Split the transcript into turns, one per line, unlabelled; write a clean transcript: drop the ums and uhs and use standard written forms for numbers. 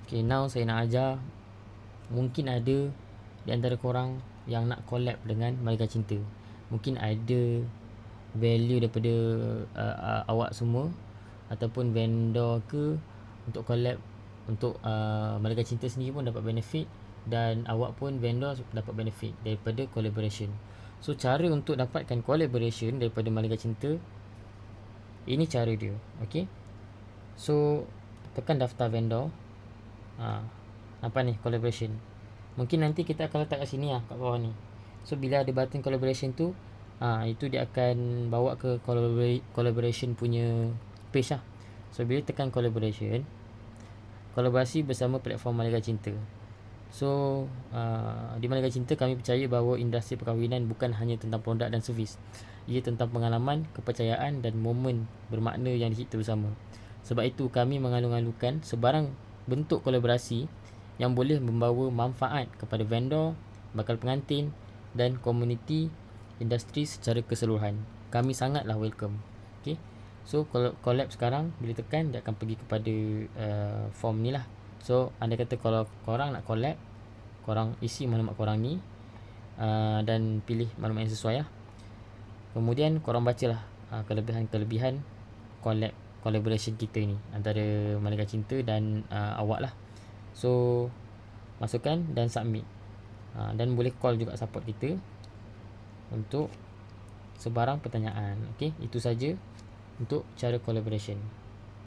Okay, now saya nak ajar. Mungkin ada di antara korang yang nak collab dengan Malaikat Cinta. Mungkin ada value daripada awak semua ataupun vendor ke untuk collab untuk Malaikat Cinta sendiri pun dapat benefit, dan awak pun vendor dapat benefit daripada collaboration. So cara untuk dapatkan collaboration daripada Malaikat Cinta, ini cara dia. Okay, so tekan daftar vendor. Nampak ni collaboration. Mungkin nanti kita akan letak kat sini lah, kat bawah ni. So bila ada button collaboration tu, itu dia akan bawa ke collaboration punya page lah. So bila tekan collaboration, kolaborasi bersama platform Malaikat Cinta. So di Malaikat Cinta kami percaya bahawa industri perkahwinan bukan hanya tentang produk dan servis. Ia tentang pengalaman, kepercayaan dan momen bermakna yang dicipta bersama. Sebab itu kami mengalu-alukan sebarang bentuk kolaborasi yang boleh membawa manfaat kepada vendor, bakal pengantin dan komuniti industri secara keseluruhan. Kami sangatlah welcome. Okay, so collab sekarang bila tekan dia akan pergi kepada form ni lah. So anda kata kalau korang nak collab, korang isi maklumat korang ni dan pilih maklumat yang sesuai lah. Kemudian korang bacalah kelebihan-kelebihan collaboration kita ni antara Malaikat Cinta dan awak lah. So masukkan dan submit, dan boleh call juga support kita untuk sebarang pertanyaan. Okay, itu saja untuk cara collaboration.